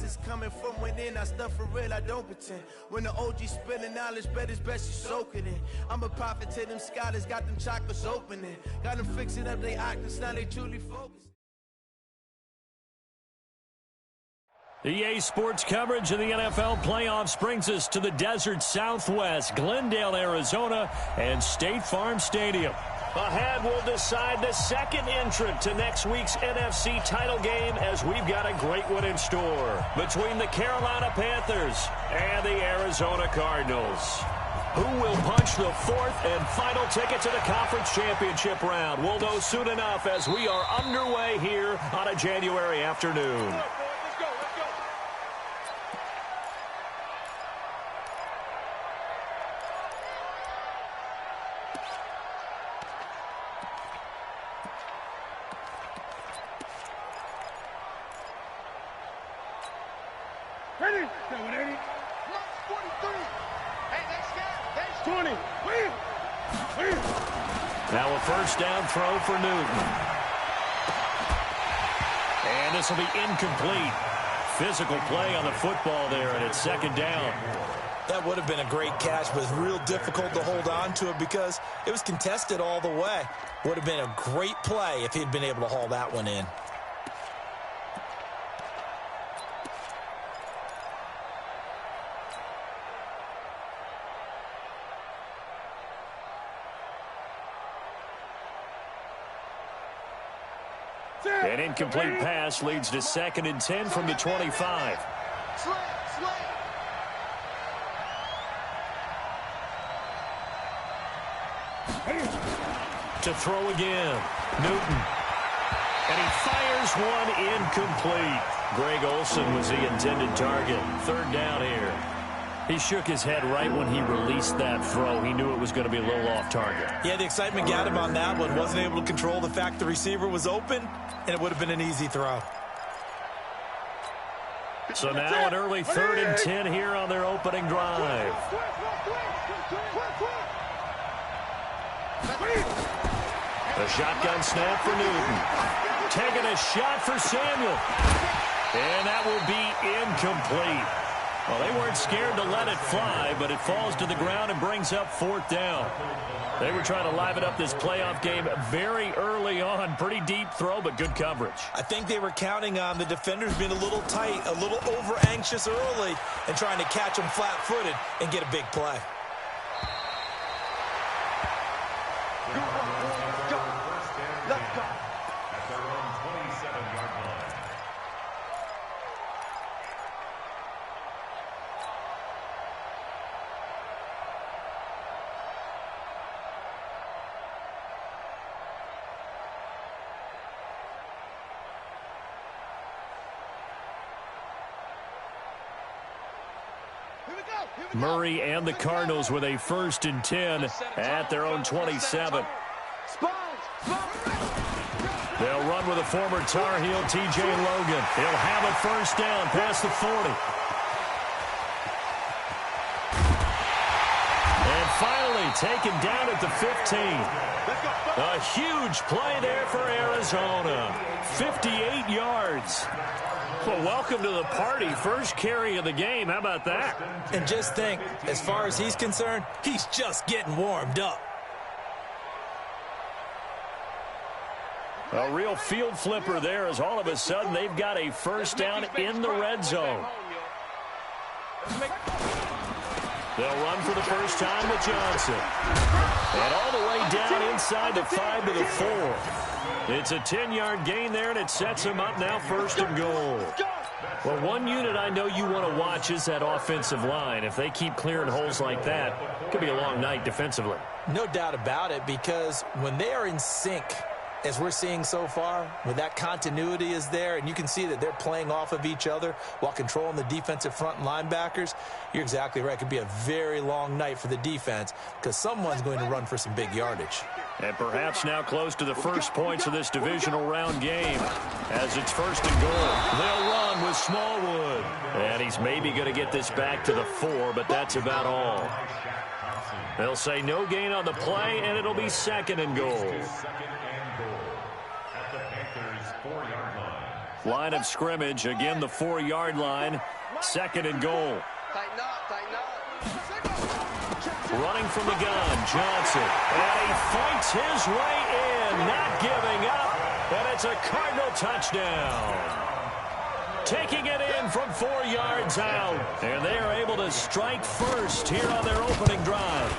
is coming from within. I stuff for real, I don't pretend. When the OG spilling knowledge, bet it's best you soak it in. I'm a prophet to them scholars, got them chakras opening. Got them fixing up they octaves, now they truly focus. EA Sports coverage of the NFL playoffs brings us to the desert Southwest, Glendale, Arizona, and State Farm Stadium. Ahead, we'll decide the second entrant to next week's NFC title game as we've got a great one in store between the Carolina Panthers and the Arizona Cardinals. Who will punch the fourth and final ticket to the conference championship round? We'll know soon enough as we are underway here on a January afternoon. Ready? 780. 43. Hey, that's 20. Win. Now a first down throw for Newton. And this will be incomplete. Physical play on the football there, and it's second down. That would have been a great catch, but it's real difficult to hold on to it because it was contested all the way. Would have been a great play if he'd been able to haul that one in. An incomplete pass leads to 2nd and 10 from the 25. To throw again, Newton. And he fires one incomplete. Greg Olsen was the intended target. Third down here. He shook his head right when he released that throw. He knew it was going to be a little off target. Yeah, the excitement got him on that one. Wasn't able to control the fact the receiver was open, and it would have been an easy throw. So now an early 3rd and 10 here on their opening drive. A shotgun snap for Newton. Taking a shot for Samuel. And that will be incomplete. Well, they weren't scared to let it fly, but it falls to the ground and brings up 4th down. They were trying to liven up this playoff game very early on. Pretty deep throw, but good coverage. I think they were counting on the defenders being a little tight, a little over-anxious early, and trying to catch them flat-footed and get a big play. Let's go. Murray and the Cardinals with a 1st and 10 at their own 27. They'll run with a former Tar Heel, T.J. Logan. He'll have a first down past the 40. And finally taken down at the 15. A huge play there for Arizona. 58 yards. Well, welcome to the party. First carry of the game. How about that? And just think, as far as he's concerned, he's just getting warmed up. A real field flipper there as all of a sudden they've got a first down in the red zone. They'll run for the first time with Johnson. And all the way down inside the 5 to the 4. It's a 10-yard gain there, and it sets them up now 1st and goal. Well, one unit I know you want to watch is that offensive line. If they keep clearing holes like that, it could be a long night defensively. No doubt about it, because when they are in sync, as we're seeing so far, when that continuity is there, and you can see that they're playing off of each other while controlling the defensive front and linebackers, you're exactly right. It could be a very long night for the defense because someone's going to run for some big yardage. And perhaps now close to the first points of this divisional round game as it's 1st and goal. They'll run with Smallwood. And he's maybe going to get this back to the 4, but that's about all. They'll say no gain on the play, and it'll be 2nd and goal. Line of scrimmage, again the 4-yard line. 2nd and goal. Tighten up, tighten up. Running from the gun, Johnson. And he fights his way in, not giving up. And it's a Cardinal touchdown. Taking it in from 4 yards out. And they are able to strike first here on their opening drive.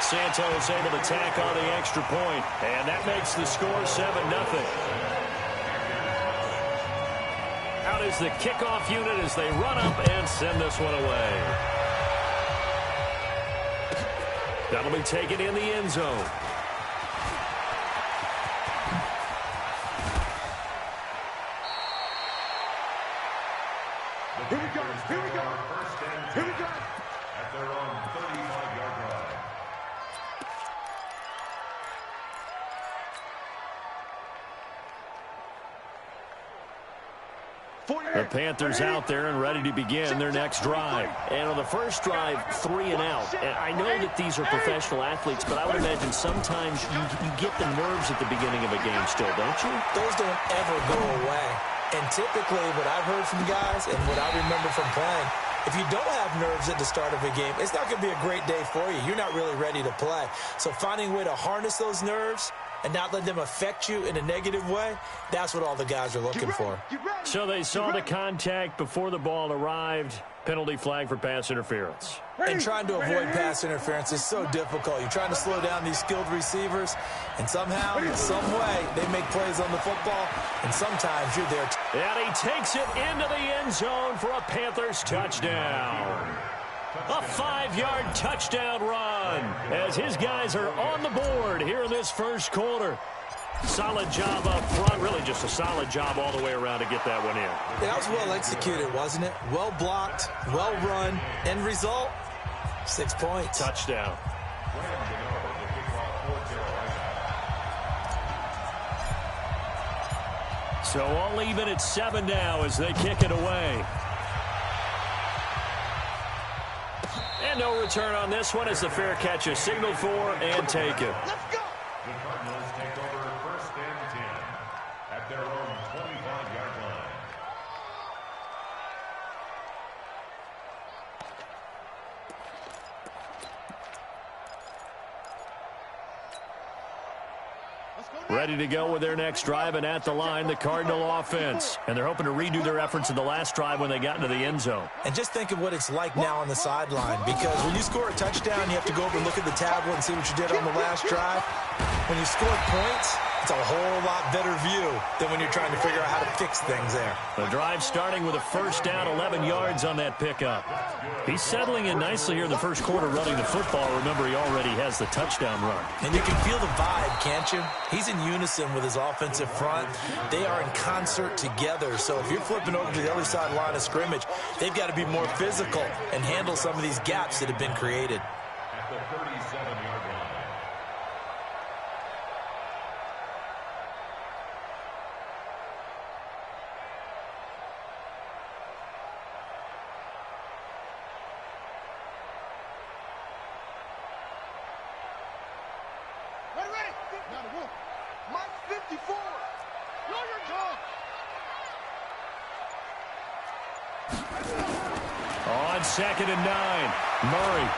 Santos able to tack on the extra point. And that makes the score 7-0. Out is the kickoff unit as they run up and send this one away. That'll be taken in the end zone. Here we go, here we go, here we go. At their own 35-yard line. The Panthers out there and ready to begin their next drive. And on the first drive, 3 and out. And I know that these are professional athletes, but I would imagine sometimes you get the nerves at the beginning of a game still, don't you? Those don't ever go away. And typically what I've heard from guys and what I remember from playing, if you don't have nerves at the start of a game, it's not going to be a great day for you. You're not really ready to play. So finding a way to harness those nerves and not let them affect you in a negative way, that's what all the guys are looking for. So they saw the contact before the ball arrived. Penalty flag for pass interference. And trying to avoid pass interference is so difficult. You're trying to slow down these skilled receivers, and somehow, in some way, they make plays on the football, and sometimes you're there. And he takes it into the end zone for a Panthers touchdown. A 5-yard touchdown run as his guys are on the board here in this first quarter. Solid job up front, really just a solid job all the way around to get that one in. That was well executed, wasn't it? Well blocked, well run, end result, 6 points. Touchdown. So all even at 7 now as they kick it away. And no return on this one as the fair catch is signaled for and taken. Let's go. The Cardinals take over 1st and 10 at their own 25-yard line. Ready to go with their next drive, and at the line, the Cardinal offense. And they're hoping to redo their efforts in the last drive when they got into the end zone. And just think of what it's like now on the sideline, because when you score a touchdown, you have to go over and look at the tablet and see what you did on the last drive. When you score points, it's a whole lot better view than when you're trying to figure out how to fix things there. The drive starting with a first down, 11 yards on that pickup. He's settling in nicely here in the first quarter running the football. Remember, he already has the touchdown run. And you can feel the vibe, can't you? He's in unison with his offensive front. They are in concert together. So if you're flipping over to the other side line of scrimmage, they've got to be more physical and handle some of these gaps that have been created. At the 37-yard line. Ready. Not a wolf. Mike 54. Know your job. On 2nd and 9, Murray.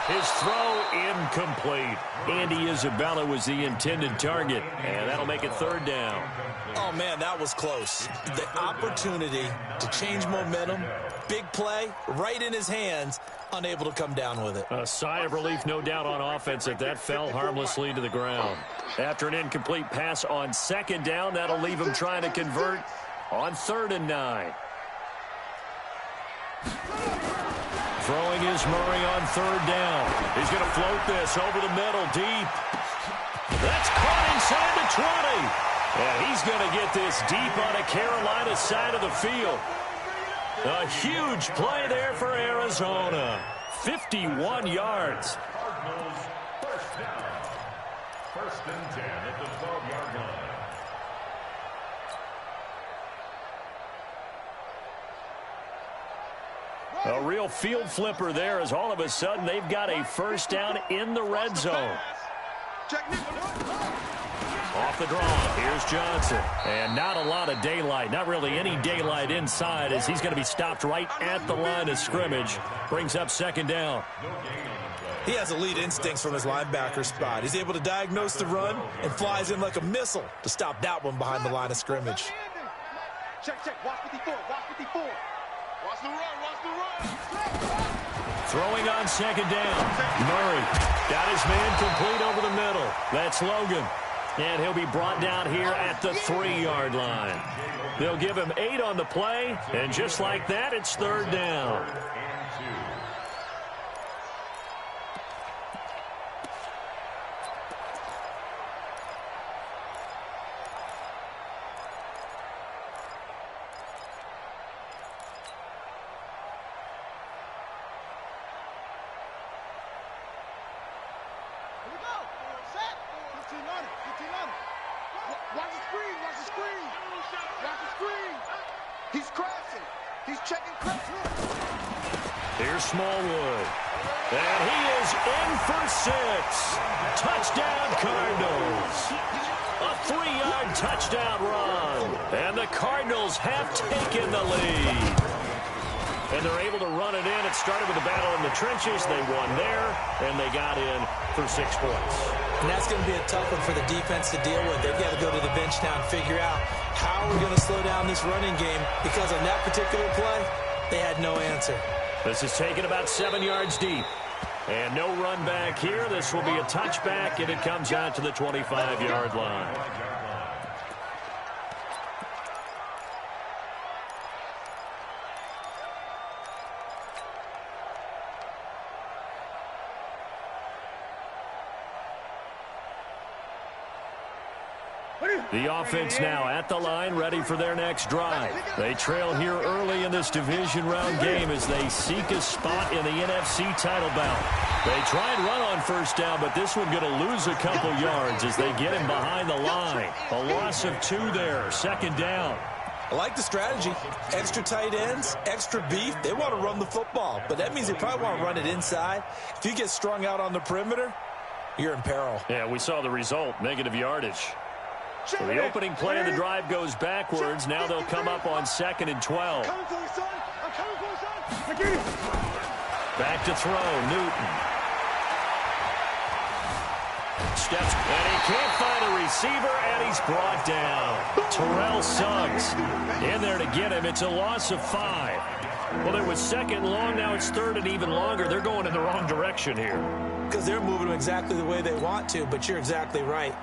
His throw incomplete. Andy Isabella was the intended target, and that'll make it 3rd down. Oh, man, that was close. The opportunity to change momentum, big play, right in his hands, unable to come down with it. A sigh of relief, no doubt, on offense that fell harmlessly to the ground. After an incomplete pass on 2nd down, that'll leave him trying to convert on 3rd and 9. Throwing is Murray on 3rd down. He's going to float this over the middle, deep. That's caught inside the 20. And he's going to get this deep on a Carolina side of the field. A huge play there for Arizona. 51 yards. Cardinals first down. 1st and 10 at the 12-yard line. A real field flipper there as all of a sudden they've got a first down in the red zone. Check this. Off the draw, here's Johnson. And not a lot of daylight, not really any daylight inside, as he's going to be stopped right at the line of scrimmage. Brings up second down. He has elite instincts from his linebacker spot. He's able to diagnose the run and flies in like a missile to stop that one behind the line of scrimmage. Check, watch 54, watch 54. Watch the run. Throwing on second down. Murray got his man complete over the middle. That's Logan. And he'll be brought down here at the 3-yard line. They'll give him 8 on the play, and just like that, it's third down. Watch the screen. He's crashing. He's checking crashing. Here's Smallwood. And he is in for 6. Touchdown, Cardinals. A 3-yard touchdown run. And the Cardinals have taken the lead. And they're able to run it in. It started with a battle in the trenches. They won there, and they got in for 6 points. And that's going to be a tough one for the defense to deal with. They've got to go to the bench now and figure out how we're going to slow down this running game, because on that particular play, they had no answer. This is taken about 7 yards deep. And no run back here. This will be a touchback, and it comes out to the 25-yard line. The offense now at the line, ready for their next drive. They trail here early in this division round game as they seek a spot in the NFC title bout. They try and run on first down, but this one going to lose a couple yards as they get him behind the line. A loss of 2 there, second down. I like the strategy. Extra tight ends, extra beef. They want to run the football, but that means they probably want to run it inside. If you get strung out on the perimeter, you're in peril. Yeah, we saw the result, negative yardage. So the opening play of the drive goes backwards. Now they'll come up on 2nd and 12. Back to throw, Newton. Steps, and he can't find a receiver, and he's brought down. Terrell Suggs in there to get him. It's a loss of 5. Well, it was 2nd and long. Now it's 3rd and even longer. They're going in the wrong direction here. Because they're moving them exactly the way they want to, but you're exactly right.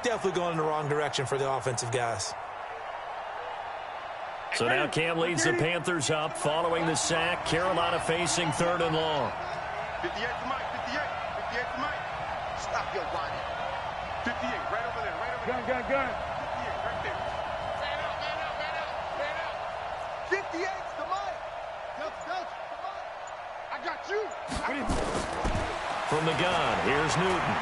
Definitely going in the wrong direction for the offensive guys. So now Cam leads the Panthers up following the sack. Carolina facing 3rd and long. 58 to Mike, 58 to Mike. Stop your body. 58, right over there, right over there. Gun. 58, right there. Man out. 58's to Mike. Coach, I got you. From the gun, here's Newton.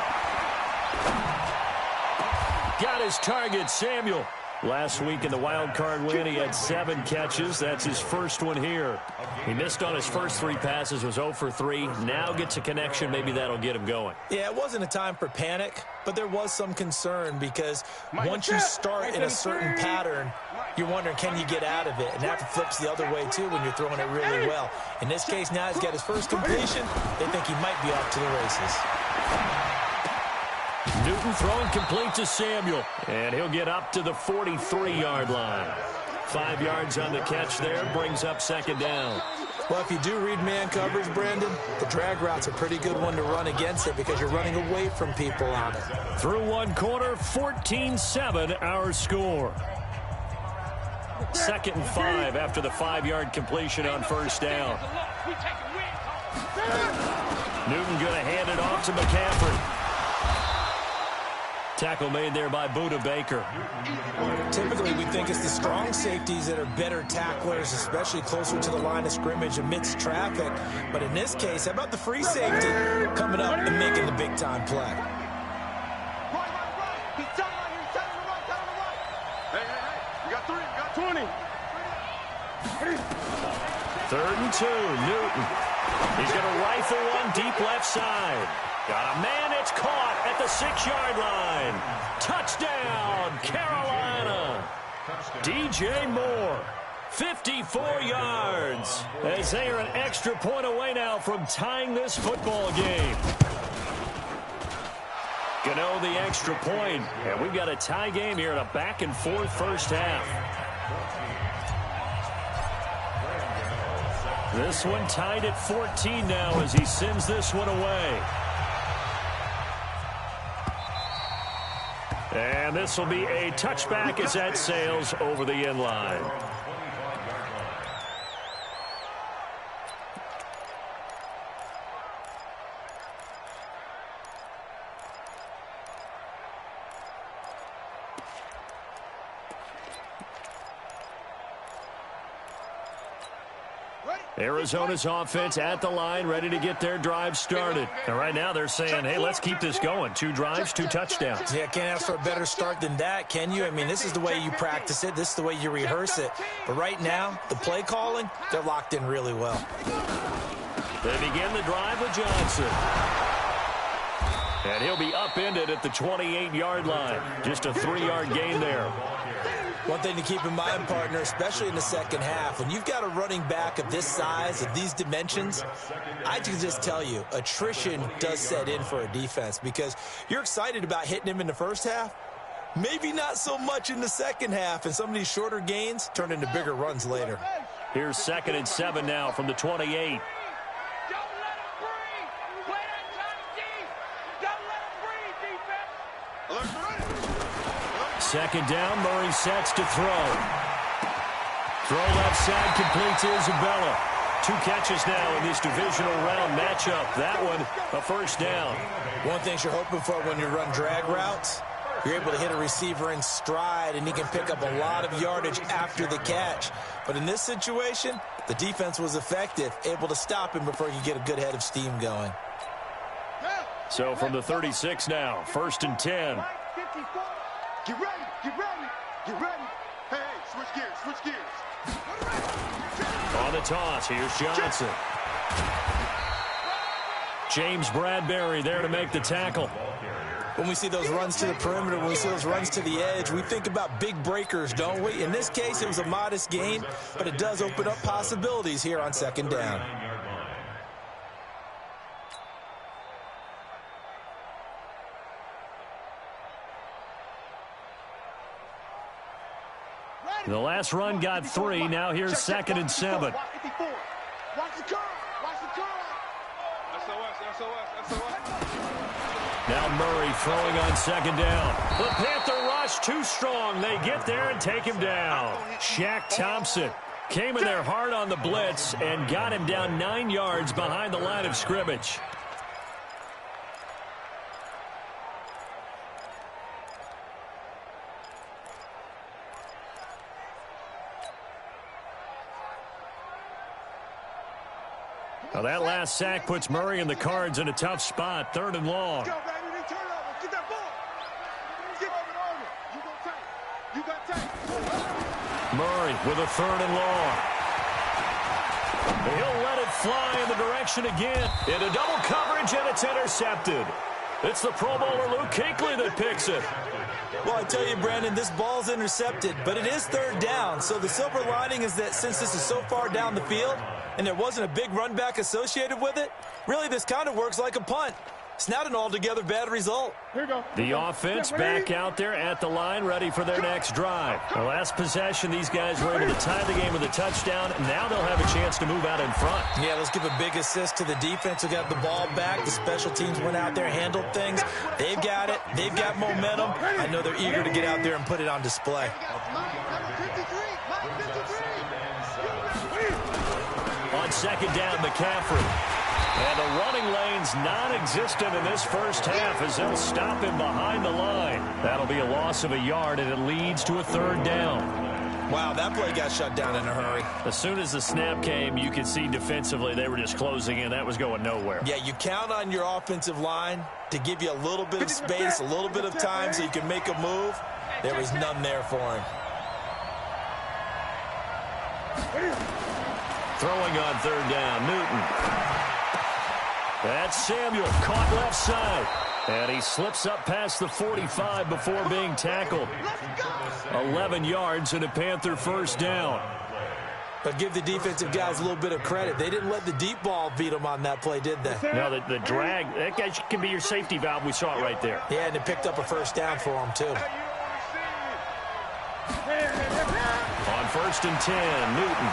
Got his target, Samuel. Last week in the wild card win, he had 7 catches. That's his first one here. He missed on his first 3 passes, was 0 for 3. Now gets a connection. Maybe that'll get him going. Yeah, it wasn't a time for panic, but there was some concern because once you start in a certain pattern, you're wondering, can you get out of it? And that flips the other way, too, when you're throwing it really well. In this case, now he's got his first completion. They think he might be off to the races. Newton throwing complete to Samuel, and he'll get up to the 43-yard line. 5 yards on the catch there, brings up 2nd down. Well, if you do read man coverage, Brandon, the drag route's a pretty good one to run against it because you're running away from people on it. Through one quarter, 14-7 our score. 2nd and 5 after the 5-yard completion on first down. Newton going to hand it off to McCaffrey. Tackle made there by Buda Baker. Typically, we think it's the strong safeties that are better tacklers, especially closer to the line of scrimmage amidst traffic. But in this case, how about the free safety coming up and making the big-time play? Hey, we got 3, we got 20. 3rd and 2, Newton. He's going to rifle one deep left side. Got a man, it's caught at the 6-yard line. Touchdown, Carolina. DJ Moore, 54 yards, as they are an extra point away now from tying this football game. Gano the extra point, and we've got a tie game here in a back-and-forth first half. This one tied at 14 now as he sends this one away. And this will be a touchback as that sails over the end line. Arizona's offense at the line, ready to get their drive started. And right now they're saying, hey, let's keep this going. 2 drives, 2 touchdowns. Yeah, can't ask for a better start than that, can you? I mean, this is the way you practice it. This is the way you rehearse it. But right now, the play calling, they're locked in really well. They begin the drive with Johnson. And he'll be upended at the 28-yard line. Just a 3-yard gain there. One thing to keep in mind, partner, especially in the second half, when you've got a running back of this size, of these dimensions, I can just tell you, attrition does set in for a defense because you're excited about hitting him in the first half, maybe not so much in the second half, and some of these shorter gains turn into bigger runs later. Here's 2nd and 7 now from the 28. Second down, Murray sets to throw. Throw left side, completes Isabella. 2 catches now in this divisional round matchup. That one, a first down. One thing you're hoping for when you run drag routes, you're able to hit a receiver in stride, and he can pick up a lot of yardage after the catch. But in this situation, the defense was effective, able to stop him before he could get a good head of steam going. So from the 36 now, 1st and 10. Get ready, get ready, get ready. Hey, switch gears. On the toss, here's Johnson. James Bradbury there to make the tackle. When we see those runs to the perimeter, when we see those runs to the edge, we think about big breakers, don't we? In this case, it was a modest gain, but it does open up possibilities here on 2nd down. The last run got 3. Now here's 2nd and 7. Watch the curve. Watch the curve. SOS. Now Murray throwing on 2nd down. The Panther rush too strong. They get there and take him down. Shaq Thompson came in there hard on the blitz and got him down 9 yards behind the line of scrimmage. Now that last sack puts Murray and the Cards in a tough spot, 3rd and long. Go, baby, they turn over. Get that ball. Get over the order. You gon' take. You got take. Murray with a 3rd and long. He'll let it fly in the direction again. Into double coverage, and it's intercepted. It's the Pro Bowler Luke Kuechly that picks it. Well, I tell you, Brandon, this ball's intercepted, but it is 3rd down. So the silver lining is that since this is so far down the field and there wasn't a big run back associated with it, really this kind of works like a punt. It's not an altogether bad result. Here you go. The offense back out there at the line, ready for their next drive. The last possession, these guys were able to tie the game with a touchdown, and now they'll have a chance to move out in front. Yeah, let's give a big assist to the defense who got the ball back. The special teams went out there, handled things. They've got it. They've got momentum. I know they're eager to get out there and put it on display. On 2nd down, McCaffrey. And the running lane's non-existent in this first half as they'll stop him behind the line. That'll be a loss of a yard, and it leads to a 3rd down. Wow, that play got shut down in a hurry. As soon as the snap came, you could see defensively they were just closing in. That was going nowhere. Yeah, you count on your offensive line to give you a little bit of space, a little bit of time so you can make a move. There was none there for him. Throwing on 3rd down, Newton. That's Samuel, caught left side. And he slips up past the 45 before being tackled. 11 yards and a Panther first down. But give the defensive guys a little bit of credit. They didn't let the deep ball beat them on that play, did they? No, the drag, that guy can be your safety valve. We saw it right there. Yeah, and it picked up a first down for him, too. On 1st and 10, Newton.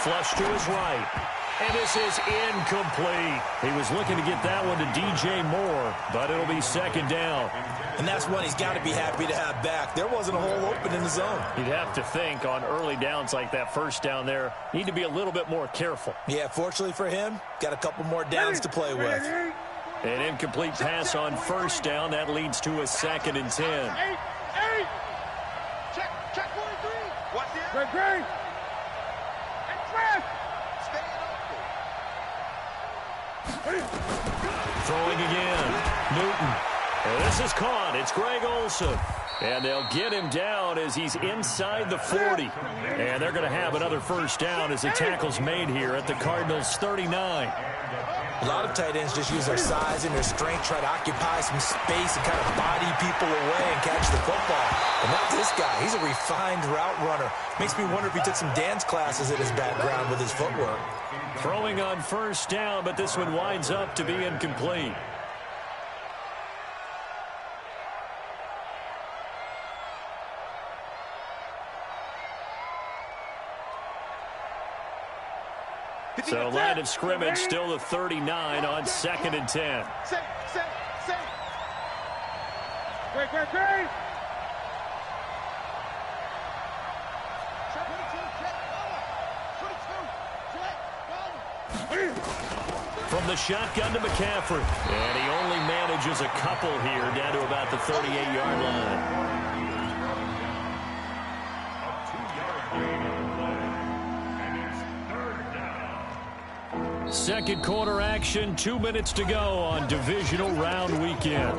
Flush to his right. And this is incomplete. He was looking to get that one to DJ Moore, but it'll be 2nd down. And that's one he's got to be happy to have back. There wasn't a hole open in the zone. You'd have to think on early downs like that first down there, need to be a little bit more careful. Yeah, fortunately for him, got a couple more downs to play with. An incomplete pass on 1st down. That leads to a 2nd and 10. Check 43. Watch the Great. And press. Throwing again. Newton. And this is caught. It's Greg Olsen. And they'll get him down as he's inside the 40. And they're going to have another first down as the tackle's made here at the Cardinals' 39. A lot of tight ends just use their size and their strength, try to occupy some space and kind of body people away and catch the football. And not this guy. He's a refined route runner. Makes me wonder if he took some dance classes in his background with his footwork. Throwing on 1st down, but this one winds up to be incomplete. So line of scrimmage still the 39 on 2nd and 10. Great. From the shotgun to McCaffrey. And he only manages a couple here down to about the 38-yard line. Second quarter action, 2 minutes to go on divisional round weekend.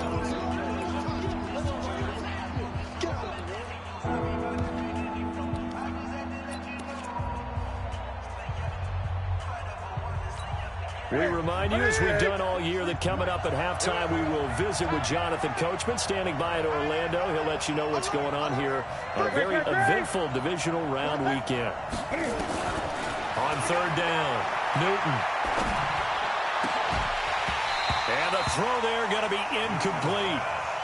We remind you, as we've done all year, that coming up at halftime, we will visit with Jonathan Coachman, standing by in Orlando. He'll let you know what's going on here on a very eventful divisional round weekend. On 3rd down, Newton. And the throw there going to be incomplete.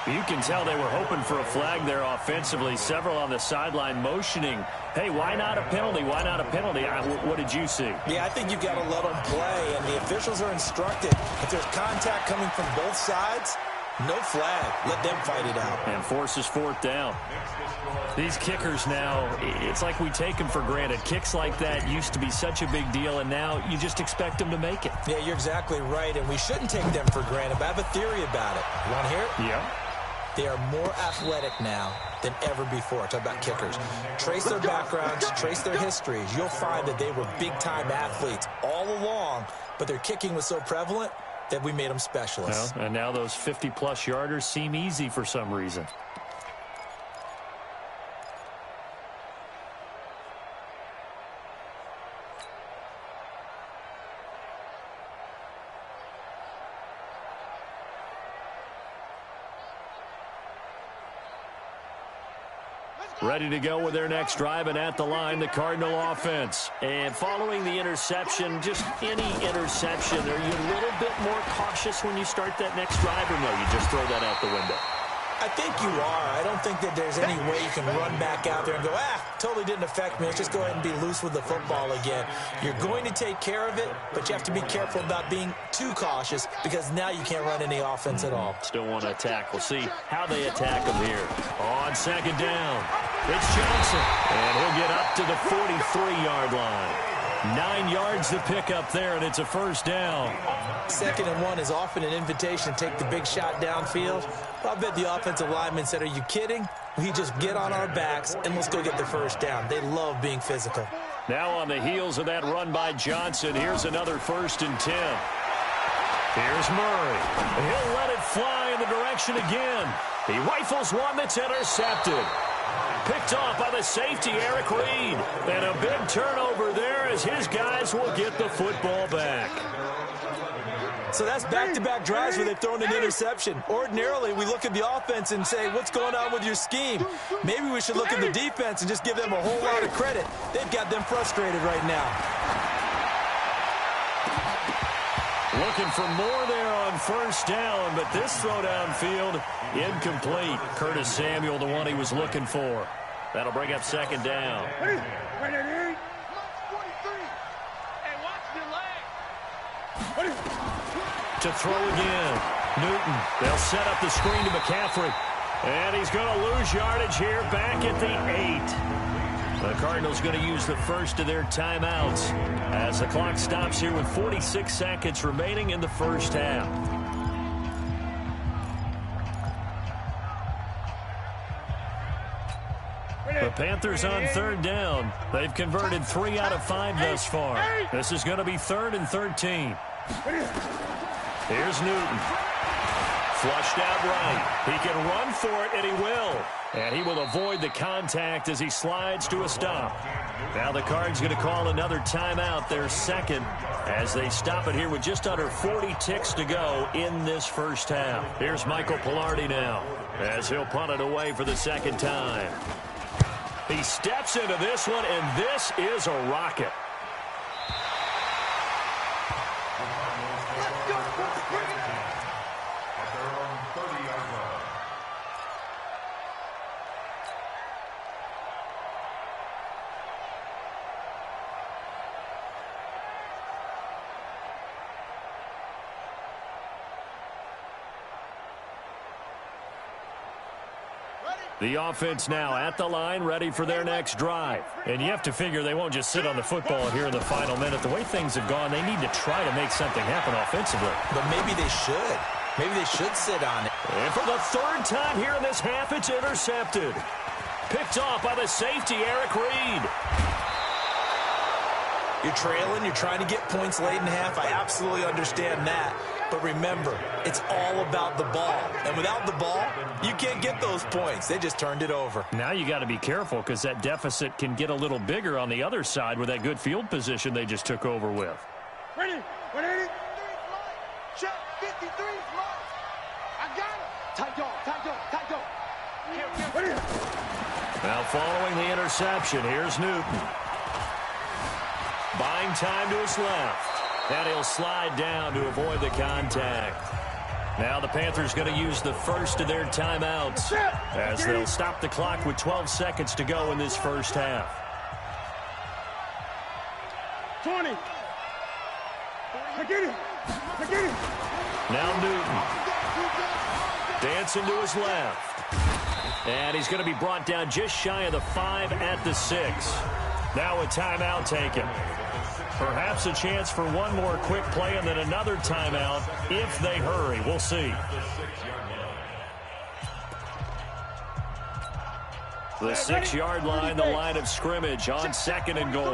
You can tell they were hoping for a flag there offensively. Several on the sideline motioning, hey, why not a penalty? Why not a penalty? What did you see? Yeah, I think you've got to let them play, and the officials are instructed. If there's contact coming from both sides, no flag. Let them fight it out. And forces 4th down. These kickers now, it's like we take them for granted. Kicks like that used to be such a big deal, and now you just expect them to make it. Yeah, you're exactly right, and we shouldn't take them for granted, but I have a theory about it. You want to hear it? Yeah. They are more athletic now than ever before. Talk about kickers. Trace their backgrounds, trace their histories. You'll find that they were big-time athletes all along, but their kicking was so prevalent that we made them specialists. Well, and now those 50-plus yarders seem easy for some reason. Ready to go with their next drive, and at the line, the Cardinal offense. And following the interception, just any interception, are you a little bit more cautious when you start that next drive, or no, you just throw that out the window? I think you are. I don't think that there's any way you can run back out there and go, totally didn't affect me. Let's just go ahead and be loose with the football again. You're going to take care of it, but you have to be careful about being too cautious because now you can't run any offense at all. Still want to attack. We'll see how they attack them here. On 2nd down, it's Johnson, and he'll get up to the 43-yard line. 9 yards to pick up there, and it's a first down. 2nd and 1 is often an invitation to take the big shot downfield. I bet the offensive lineman said, are you kidding? We just get on our backs, and let's go get the first down. They love being physical. Now on the heels of that run by Johnson, here's another 1st and 10. Here's Murray. He'll let it fly in the direction again. He rifles one that's intercepted. Picked off by the safety, Eric Reed. And a big turnover there as his guys will get the football back. So that's back-to-back drives where they've thrown an interception. Ordinarily, we look at the offense and say, what's going on with your scheme? Maybe we should look at the defense and just give them a whole lot of credit. They've got them frustrated right now. Looking for more there on first down, but this throw downfield, incomplete. Curtis Samuel, the one he was looking for. That'll bring up second down. To throw again. Newton, they'll set up the screen to McCaffrey. And he's going to lose yardage here back at the 8. The Cardinals going to use the first of their timeouts as the clock stops here with 46 seconds remaining in the first half. The Panthers on third down. They've converted 3 out of 5 thus far. This is going to be 3rd and 13. Here's Newton. Flushed out right. He can run for it, and he will. And he will avoid the contact as he slides to a stop. Now the Cards going to call another timeout, their second, as they stop it here with just under 40 ticks to go in this first half. Here's Michael Pilardi now as he'll punt it away for the second time. He steps into this one, and this is a rocket. The offense now at the line, ready for their next drive. And you have to figure they won't just sit on the football here in the final minute. The way things have gone, they need to try to make something happen offensively. But maybe they should. Maybe they should sit on it. And for the 3rd time here in this half, it's intercepted. Picked off by the safety, Eric Reed. You're trailing. You're trying to get points late in half. I absolutely understand that. But remember, it's all about the ball. And without the ball, you can't get those points. They just turned it over. Now you got to be careful because that deficit can get a little bigger on the other side with that good field position they just took over with. Ready? 180. Check. 53 is mine. I got it. Tight dog. Ready? Now following the interception, here's Newton. Buying time to his left. And he'll slide down to avoid the contact. Now the Panthers going to use the first of their timeouts as they'll stop the clock with 12 seconds to go in this first half. 20. I get it. Now Newton. Dancing to his left. And he's going to be brought down just shy of the 5 at the 6. Now a timeout taken. Perhaps a chance for one more quick play and then another timeout if they hurry. We'll see. The 6-yard line, the line of scrimmage on 2nd and goal.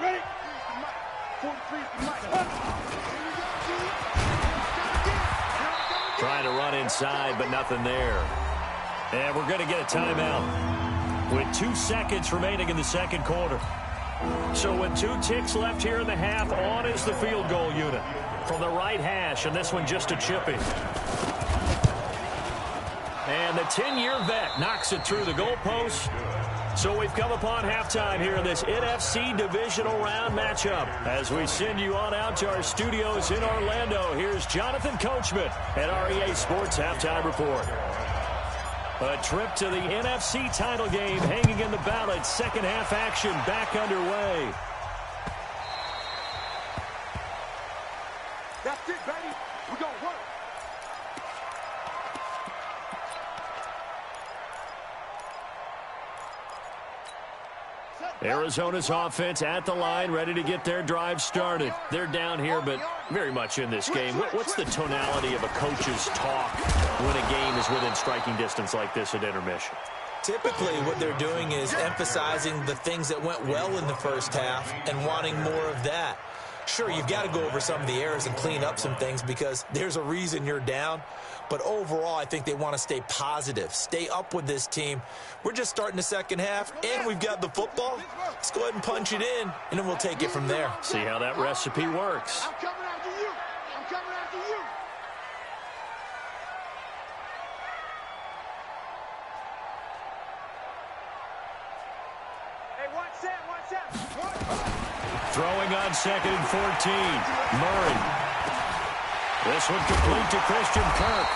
Ready? Trying to run inside, but nothing there. And we're going to get a timeout with 2 seconds remaining in the second quarter. So with 2 ticks left here in the half, on is the field goal unit from the right hash, and this one just a chipping. And the 10-year vet knocks it through the goalpost. So we've come upon halftime here in this NFC divisional round matchup. As we send you on out to our studios in Orlando, here's Jonathan Coachman at REA Sports Halftime Report. A trip to the NFC title game hanging in the balance. Second half action back underway. That's it, baby. We're going to work. Arizona's offense at the line, ready to get their drive started. They're down here, but very much in this game. What's the tonality of a coach's talk when a game is within striking distance like this at intermission? Typically, what they're doing is emphasizing the things that went well in the first half and wanting more of that. Sure, you've got to go over some of the errors and clean up some things because there's a reason you're down. But overall, I think they want to stay positive, stay up with this team. We're just starting the second half, and we've got the football. Let's go ahead and punch it in, and then we'll take it from there. See how that recipe works. I'm coming after you. I'm coming after you. Hey, watch that, watch that. Throwing on 2nd and 14. Murray. This one complete to Christian Kirk.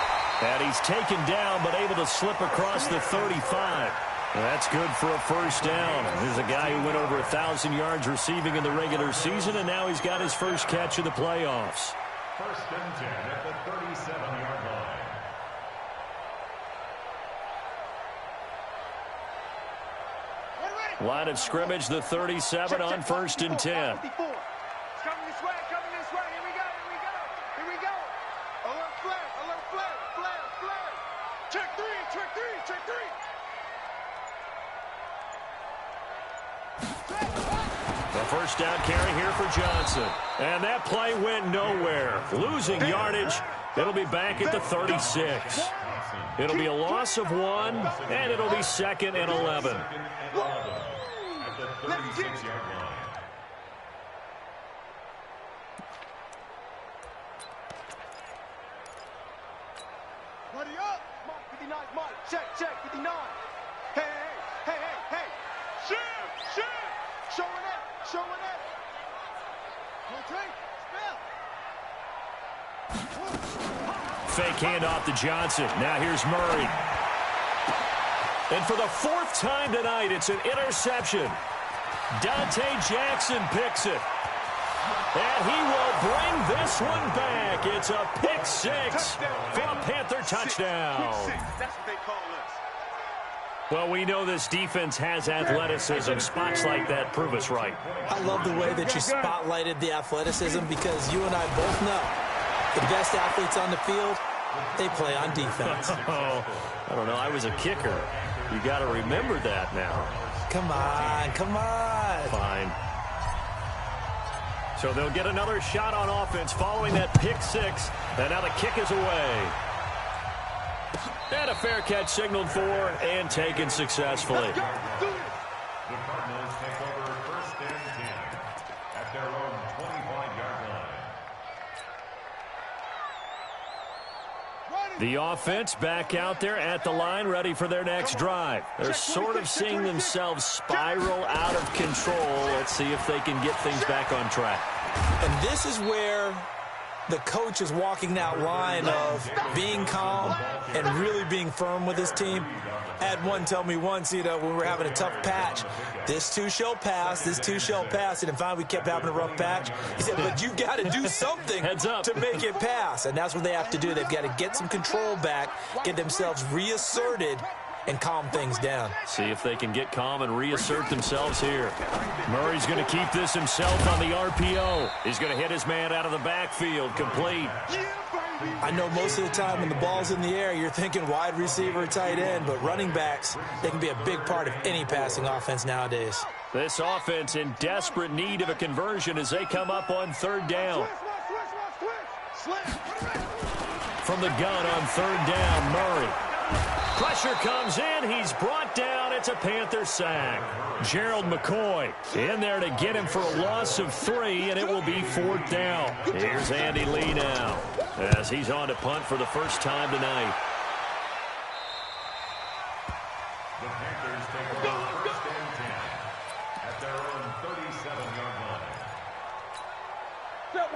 And he's taken down, but able to slip across the 35. That's good for a first down. Here's a guy who went over 1,000 yards receiving in the regular season, and now he's got his first catch of the playoffs. 1st and 10 at the 37-yard line. Line of scrimmage, the 37 on 1st and 10. It's coming this way, coming this way. Here we go, here we go, here we go. Alert flag, alert flag, flag, flag. Check three, check three, check three. The first down carry here for Johnson. And that play went nowhere. Losing yardage. It'll be back at the 36. It'll be a loss of 1, and it'll be 2nd and 11. At the 36-yard line. Buddy up. Mike, 59, Mike. Check, check, 59. Hey, hey, hey, hey, hey. Shift, shift. Showing it, showing it. Fake handoff to Johnson. Now here's Murray. And for the 4th time tonight, it's an interception. Dante Jackson picks it. And he will bring this one back. It's a pick 6 for a Panther touchdown. That's what they call us. Well, we know this defense has athleticism. Spots like that prove us right. I love the way that you spotlighted the athleticism because you and I both know the best athletes on the field, they play on defense. Oh, I don't know. I was a kicker. You got to remember that now. Come on, come on. Fine. So they'll get another shot on offense following that pick 6. And now the kick is away. And a fair catch signaled for and taken successfully. The Cardinals take over 1st and 10 at their own 25-yard line. The offense back out there at the line, ready for their next drive. They're sort of seeing themselves spiral out of control. Let's see if they can get things back on track. And this is where the coach is walking that line of being calm and really being firm with his team. I had one tell me once, when we were having a tough patch, this too shall pass, this too shall pass. And finally we kept having a rough patch. He said, but you've got to do something to make it pass. And that's what they have to do. They've got to get some control back, get themselves reasserted, and calm things down. See if they can get calm and reassert themselves here. Murray's going to keep this himself on the RPO. He's going to hit his man out of the backfield, complete. I know most of the time when the ball's in the air, you're thinking wide receiver, tight end, but running backs, they can be a big part of any passing offense nowadays. This offense in desperate need of a conversion as they come up on 3rd down. From the gun on 3rd down, Murray. Pressure comes in. He's brought down. It's a Panther sack. Gerald McCoy in there to get him for a loss of 3, and it will be 4th down. Here's Andy Lee now as he's on to punt for the first time tonight. The Panthers take over 1st and 10 at their own 37-yard line.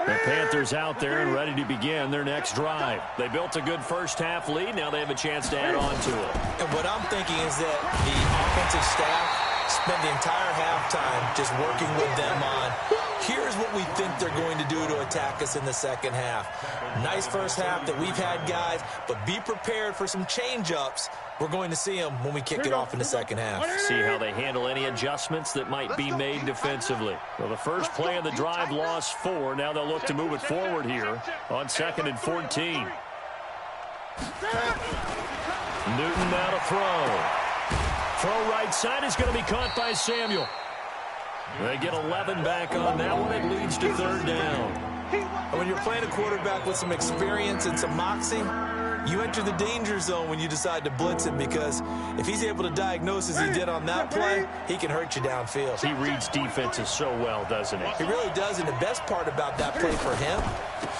The Panthers out there and ready to begin their next drive. They built a good first-half lead. Now they have a chance to add on to it. And what I'm thinking is that the offensive staff spend the entire halftime just working with them on, here's what we think they're going to do to attack us in the second half. Nice first half that we've had, guys, but be prepared for some change-ups. We're going to see them when we kick it off in the second half. See how they handle any adjustments that might be made defensively. Well, the first play of the drive lost 4. Now they'll look to move it forward here on 2nd and 14. Newton now to throw. Throw right side is going to be caught by Samuel. They get 11 back on that one. It leads to 3rd down. And when you're playing a quarterback with some experience and some moxie, You enter the danger zone when you decide to blitz him, because if he's able to diagnose as he did on that play, he can hurt you downfield. He reads defenses so well, doesn't he? He really does, and the best part about that play for him,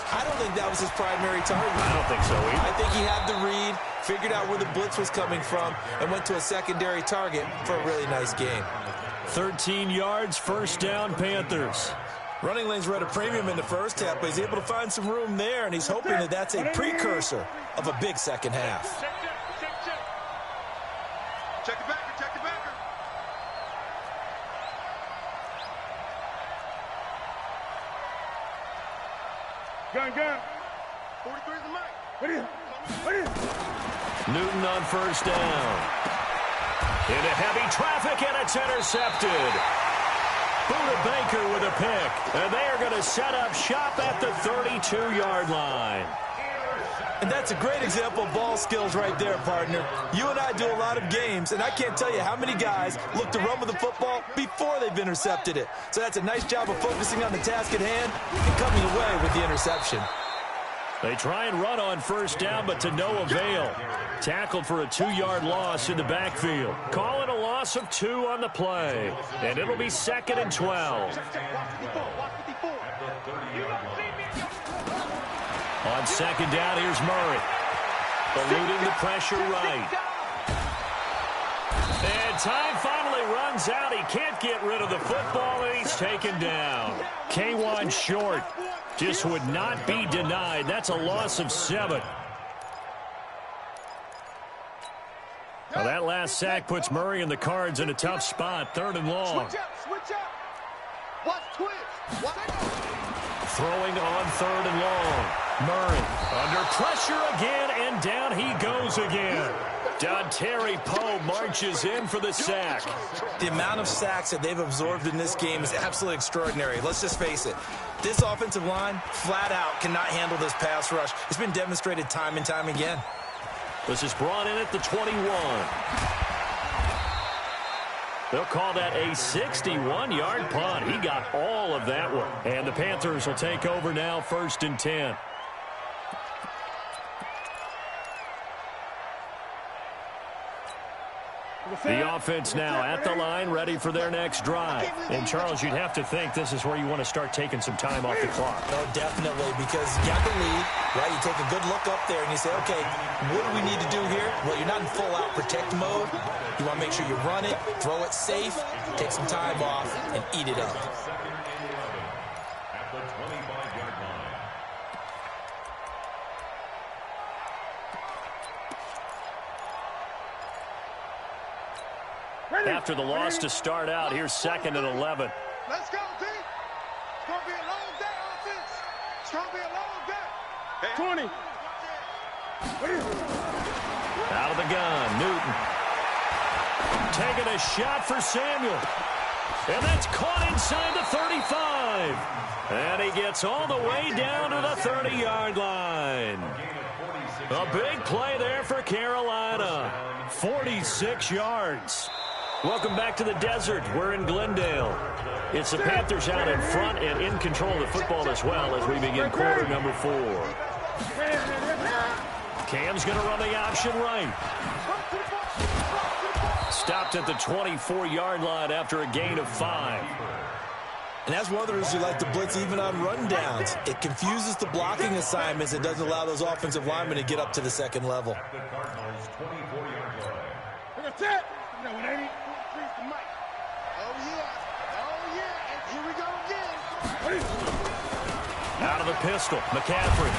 I don't think that was his primary target. I don't think so either. I think he had the read, figured out where the blitz was coming from, and went to a secondary target for a really nice gain. 13 yards, first down, Panthers. Running lanes were at a premium in the first half, but he's able to find some room there, and he's hoping that that's a precursor of a big second half. Check the backer, check the backer. Gun. 43 is the mic. What is? Newton on first down. Into heavy traffic, and it's intercepted. Buda Baker with a pick, and they are going to set up shop at the 32-yard line. And that's a great example of ball skills right there, partner. You and I do a lot of games, and I can't tell you how many guys look to run with the football before they've intercepted it. So that's a nice job of focusing on the task at hand and coming away with the interception. They try and run on first down, but to no avail. Tackled for a 2-yard loss in the backfield. Call it a loss of 2 on the play. And it'll be 2nd and 12. On second down, here's Murray. Eluding the pressure right. And time finally runs out. He can't get rid of the football, and he's taken down. K1 short. Just would not be denied. That's a loss of 7. Well, that last sack puts Murray and the Cards in a tough spot. 3rd and long. Switch up. Watch twist. Throwing on 3rd and long. Murray under pressure again, and down he goes again. Dontari Poe marches in for the sack. The amount of sacks that they've absorbed in this game is absolutely extraordinary. Let's just face it. This offensive line, flat out, cannot handle this pass rush. It's been demonstrated time and time again. This is brought in at the 21. They'll call that a 61-yard punt. He got all of that one. And the Panthers will take over now, 1st and 10. The offense now at the line, ready for their next drive. And, Charles, you'd have to think this is where you want to start taking some time off the clock. No, definitely, because you got the lead, right? You take a good look up there and you say, okay, what do we need to do here? Well, you're not in full-out protect mode. You want to make sure you run it, throw it safe, take some time off, and eat it up. At the 25-yard line. After the loss to start out, here's 2nd and 11. Let's go, D. It's going to be a long day, offense. It's going to be a long day. 20. Out of the gun, Newton. Taking a shot for Samuel. And that's caught inside the 35. And he gets all the way down to the 30-yard line. A big play there for Carolina. 46 yards. Welcome back to the desert. We're in Glendale. It's the Panthers out in front and in control of the football as well as we begin quarter number 4. Cam's going to run the option right. Stopped at the 24-yard line after a gain of 5. And that's one of the reasons you like to blitz even on rundowns. It confuses the blocking assignments. It doesn't allow those offensive linemen to get up to the second level. The Cardinals' 24-yard line. That's it. No, it ain't. The mic. Oh, yeah. And here we go again. Out of the pistol, McCaffrey.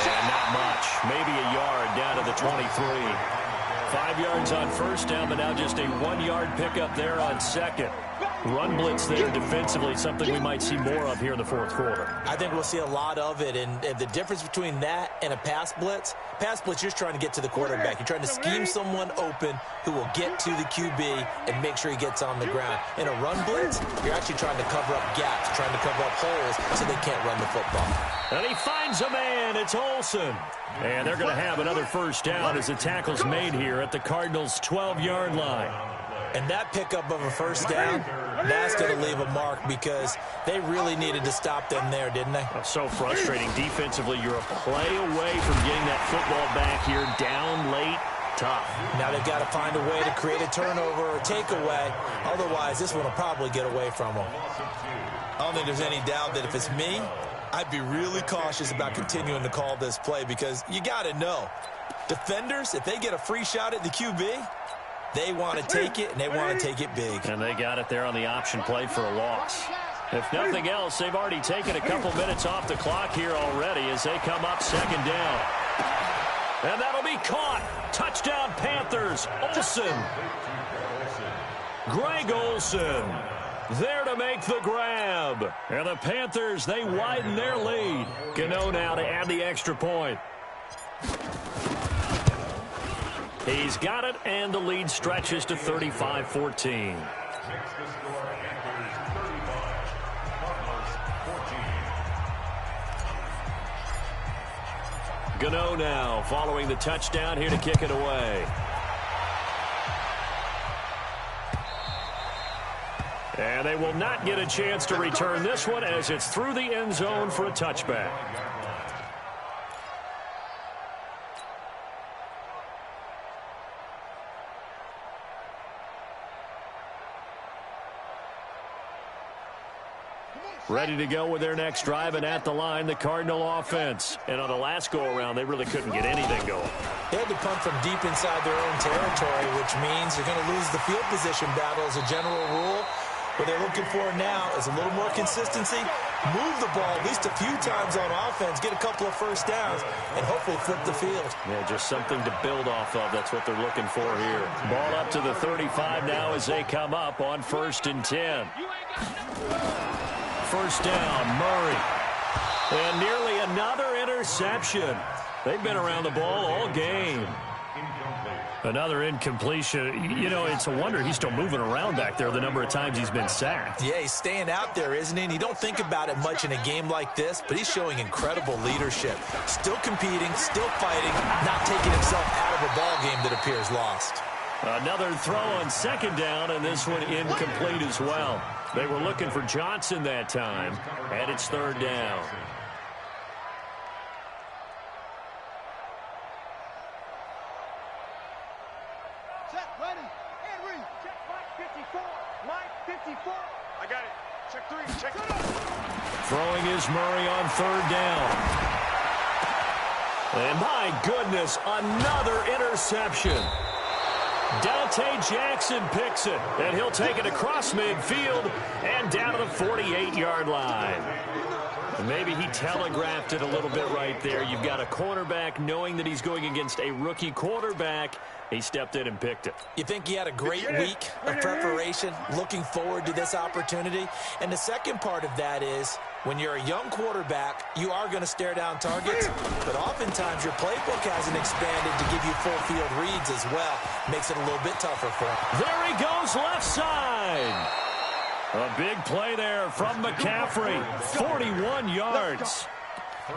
And not much. Maybe a yard down to the 23. 5 yards on first down, but now just a 1-yard pickup there on 2nd. Run blitz there defensively, something we might see more of here in the 4th quarter. I think we'll see a lot of it, and the difference between that and a pass blitz, you're just trying to get to the quarterback. You're trying to scheme someone open who will get to the QB and make sure he gets on the ground. In a run blitz, you're actually trying to cover up gaps, trying to cover up holes so they can't run the football. And he finds a man. It's Olsen. And they're going to have another first down as the tackle's made here at the Cardinals' 12-yard line. And that pickup of a first down That's going to leave a mark because they really needed to stop them there, didn't they? Oh, so frustrating. Defensively, you're a play away from getting that football back here. Down late, tough. Now they've got to find a way to create a turnover or takeaway. Otherwise, this one will probably get away from them. I don't think there's any doubt that if it's me, I'd be really cautious about continuing to call this play because you got to know, defenders, if they get a free shot at the QB, they want to take it, and they want to take it big. And they got it there on the option play for a loss. If nothing else, they've already taken a couple minutes off the clock here already as they come up second down. And that'll be caught. Touchdown, Panthers. Olsen. Greg Olsen there to make the grab. And the Panthers, they widen their lead. Gano now to add the extra point. He's got it, and the lead stretches to 35-14. Gano now following the touchdown here to kick it away. And they will not get a chance to return this one as it's through the end zone for a touchback. Ready to go with their next drive, and at the line, the Cardinal offense. And on the last go-around, they really couldn't get anything going. They had to punt from deep inside their own territory, which means they're going to lose the field position battle as a general rule. What they're looking for now is a little more consistency, move the ball at least a few times on offense, get a couple of first downs, and hopefully flip the field. Yeah, just something to build off of. That's what they're looking for here. Ball up to the 35 now as they come up on 1st and 10. First down, Murray. And nearly another interception. They've been around the ball all game. Another incompletion. You know, it's a wonder he's still moving around back there the number of times he's been sacked. Yeah, he's staying out there, isn't he? And you don't think about it much in a game like this, but he's showing incredible leadership. Still competing, still fighting, not taking himself out of a ball game that appears lost. Another throw on 2nd down, and this one incomplete as well. They were looking for Johnson that time, and it's 3rd down. Check, ready, and read. Check, Mike 54. Mike 54. I got it. Check 3. Check 3. Throwing is Murray on 3rd down. And my goodness, another interception. Dante Jackson picks it, and he'll take it across midfield and down to the 48-yard line. And maybe he telegraphed it a little bit right there. You've got a cornerback knowing that he's going against a rookie quarterback. He stepped in and picked it. You think he had a great week of preparation, looking forward to this opportunity? And the second part of that is, when you're a young quarterback, you are going to stare down targets, but oftentimes your playbook hasn't expanded to give you full field reads as well. Makes it a little bit tougher for him. There he goes, left side. A big play there from McCaffrey, 41 yards.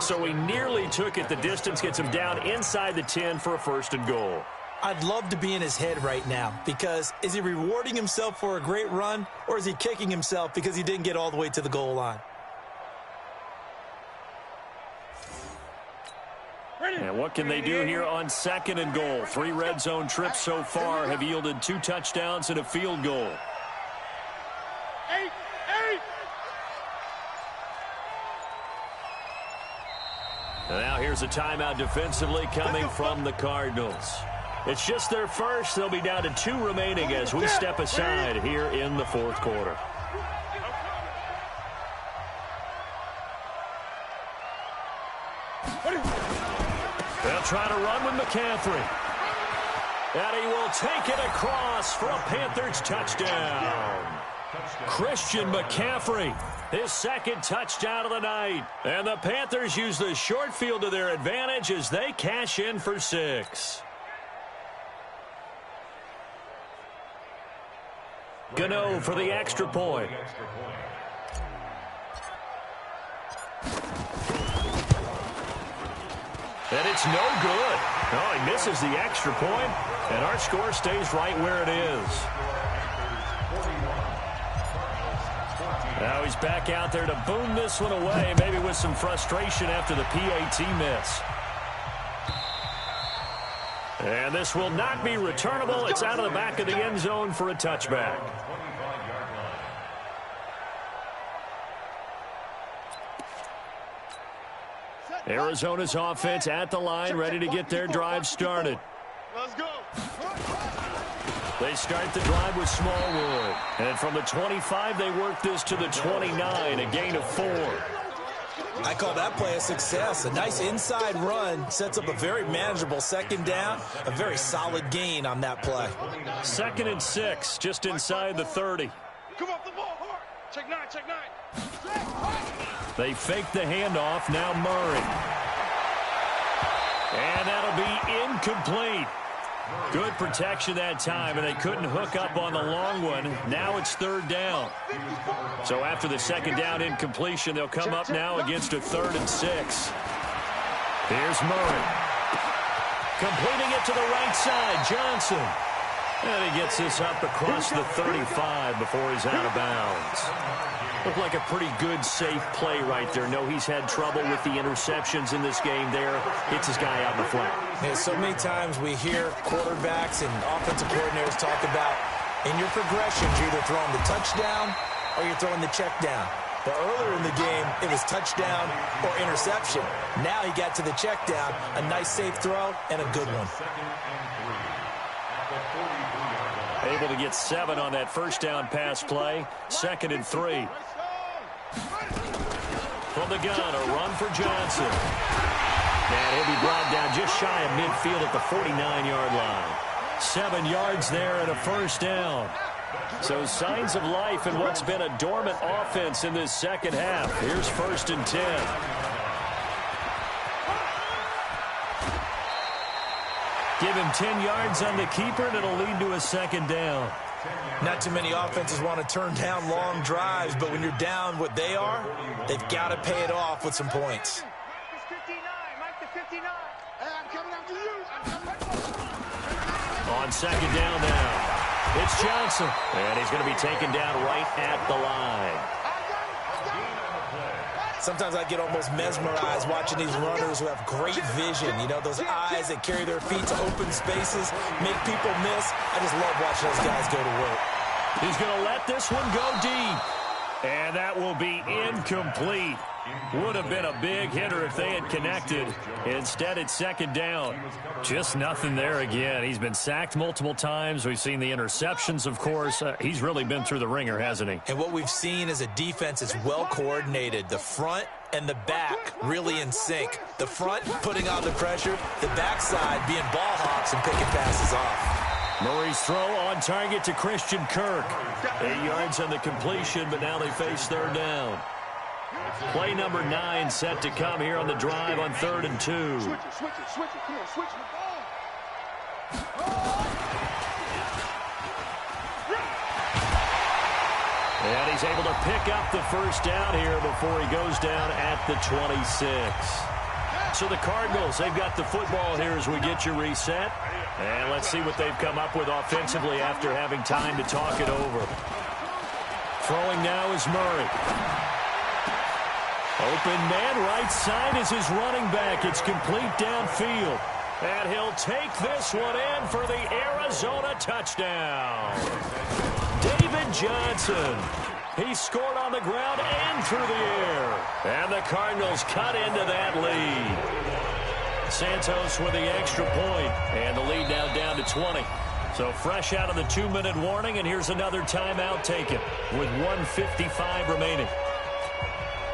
So he nearly took it the distance, gets him down inside the 10 for a 1st and goal. I'd love to be in his head right now, because is he rewarding himself for a great run, or is he kicking himself because he didn't get all the way to the goal line? And what can they do here on 2nd and goal? 3 red zone trips so far have yielded 2 touchdowns and a field goal. 8. And now here's a timeout defensively coming from the Cardinals. It's just their first. They'll be down to 2 remaining as we step aside here in the 4th quarter. They'll try to run with McCaffrey. And he will take it across for a Panthers touchdown. Christian McCaffrey, his 2nd touchdown of the night. And the Panthers use the short field to their advantage as they cash in for 6. Gano for the extra point. And it's no good. Oh, he misses the extra point, and our score stays right where it is. he's back out there to boom this one away, maybe with some frustration after the PAT miss. And this will not be returnable. It's out of the back of the end zone for a touchback. Arizona's offense at the line, ready to get their drive started. Let's go. They start the drive with Smallwood. And from the 25, they work this to the 29, a gain of 4. I call that play a success. A nice inside run sets up a very manageable second down, a very solid gain on that play. 2nd and 6, just inside the 30. Come off the ball hard. Check 9, check 9. They fake the handoff, now Murray. And that'll be incomplete. Good protection that time, and they couldn't hook up on the long one. Now it's 3rd down. So after the 2nd down incompletion, they'll come up now against a 3rd and 6. Here's Murray. Completing it to the right side, Johnson. And he gets this up across the 35 before he's out of bounds. Looked like a pretty good, safe play right there. No, he's had trouble with the interceptions in this game there. Hits his guy out in the flat. Yeah, so many times we hear quarterbacks and offensive coordinators talk about in your progressions, you're either throwing the touchdown or you're throwing the check down. But earlier in the game, it was touchdown or interception. Now he got to the check down, a nice safe throw, and a good one. Able to get 7 on that first down pass play. 2nd and 3. From the gun, a run for Johnson. And he'll be brought down just shy of midfield at the 49-yard line. 7 yards there and a first down. So signs of life in what's been a dormant offense in this second half. Here's 1st and 10. Give him 10 yards on the keeper, and it'll lead to a 2nd down. Not too many offenses want to turn down long drives, but when you're down what they are, they've got to pay it off with some points. Mike the 59. Hey, I'm coming after you. On 2nd down now, it's Johnson. And he's going to be taken down right at the line. Sometimes I get almost mesmerized watching these runners who have great vision. You know, those eyes that carry their feet to open spaces, make people miss. I just love watching those guys go to work. He's going to let this one go deep. And that will be incomplete. Would have been a big hitter if they had connected. Instead, it's 2nd down. Just nothing there again. He's been sacked multiple times. We've seen the interceptions, of course. He's really been through the ringer, hasn't he? And what we've seen is a defense that's well coordinated. The front and the back really in sync. The front putting on the pressure. The backside being ball hawks and picking passes off. Murray's throw on target to Christian Kirk. 8 yards on the completion, but now they face 3rd down. Play number 9 set to come here on the drive on 3rd and 2. Switch it. Come on, switch the ball. And he's able to pick up the first down here before he goes down at the 26. So the Cardinals, they've got the football here as we get you reset. And let's see what they've come up with offensively after having time to talk it over. Throwing now is Murray. Open man, right side is his running back. It's complete downfield. And he'll take this one in for the Arizona touchdown. David Johnson. He scored on the ground and through the air. And the Cardinals cut into that lead. Santos with the extra point, and the lead now down to 20. So fresh out of the 2-minute warning, and here's another timeout taken with 1:55 remaining.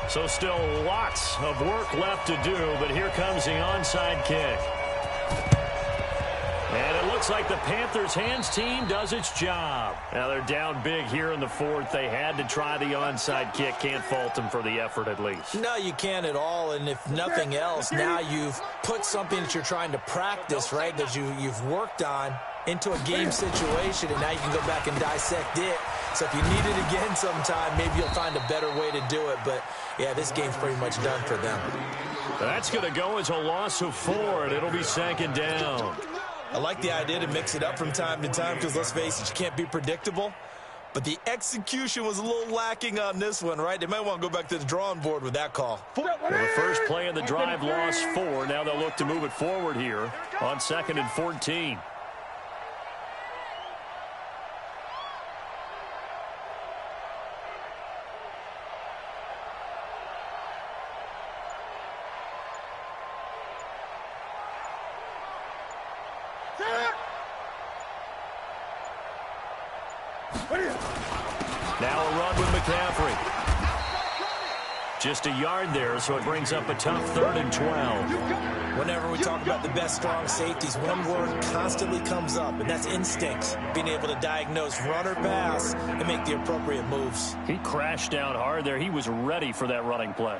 So still lots of work left to do, but here comes the onside kick. And it looks like the Panthers' hands team does its job. Now they're down big here in the 4th. They had to try the onside kick. Can't fault them for the effort at least. No, you can't at all. And if nothing else, now you've put something that you're trying to practice, right, that you've worked on into a game situation, and now you can go back and dissect it. So if you need it again sometime, maybe you'll find a better way to do it. But, yeah, this game's pretty much done for them. That's going to go as a loss of 4, and it'll be 2nd down. I like the idea to mix it up from time to time because, let's face it, you can't be predictable. but the execution was a little lacking on this one, right? They might want to go back to the drawing board with that call. Well, the first play of the drive lost 4. Now they'll look to move it forward here on 2nd and 14. Now a run with McCaffrey. Just a yard there, so it brings up a tough 3rd and 12. Whenever we talk about the best strong safeties, one word constantly comes up, and that's instinct. Being able to diagnose run or pass and make the appropriate moves. He crashed down hard there. He was ready for that running play.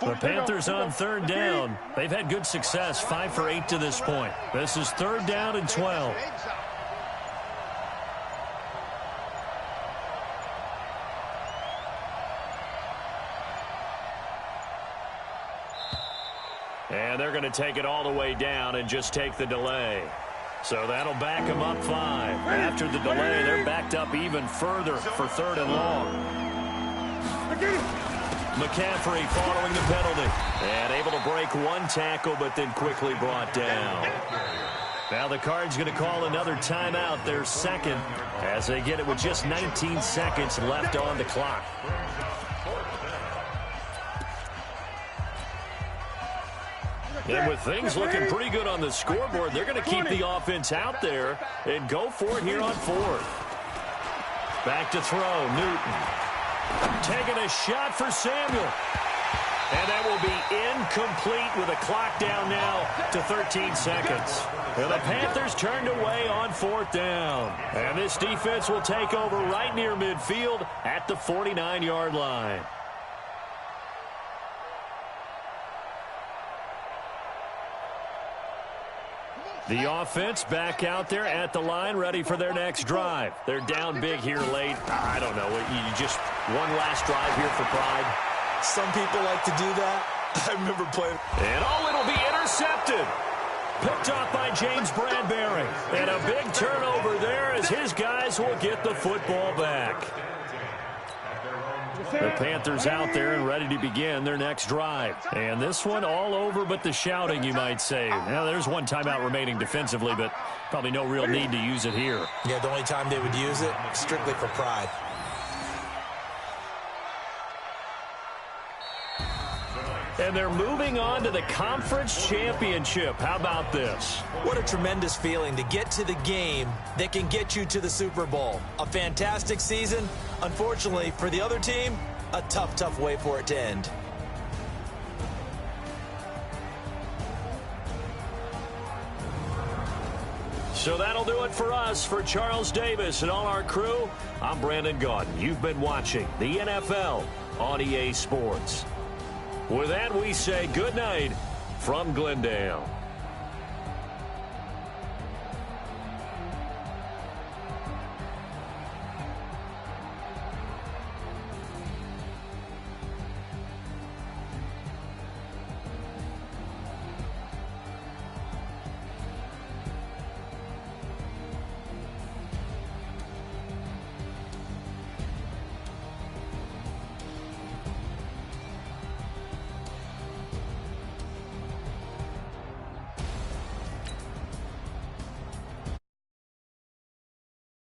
The Panthers on 3rd down. They've had good success, 5 for 8 to this point. This is 3rd down and 12. And they're going to take it all the way down and just take the delay. So that'll back them up 5. After the delay, they're backed up even further for 3rd and long. McCaffrey following the penalty. And able to break one tackle, but then quickly brought down. Now the Cards going to call another timeout, their 2nd, as they get it with just 19 seconds left on the clock. And with things looking pretty good on the scoreboard, they're going to keep the offense out there and go for it here on 4th. Back to throw, Newton. Taking a shot for Samuel. And that will be incomplete with a clock down now to 13 seconds. And the Panthers turned away on 4th down. And this defense will take over right near midfield at the 49-yard line. The offense back out there at the line, ready for their next drive. They're down big here late. I don't know. You just one last drive here for pride. Some people like to do that. I remember playing. And it'll be intercepted. Picked off by James Bradbury. And a big turnover there as his guys will get the football back. The Panthers out there and ready to begin their next drive. And this one all over but the shouting, you might say. Now, there's one timeout remaining defensively, but probably no real need to use it here. Yeah, the only time they would use it, strictly for pride. And they're moving on to the conference championship. How about this? What a tremendous feeling to get to the game that can get you to the Super Bowl. A fantastic season. Unfortunately, for the other team, a tough, tough way for it to end. So that'll do it for us. For Charles Davis and all our crew, I'm Brandon Gaudin. You've been watching the NFL on EA Sports. With that, we say good night from Glendale.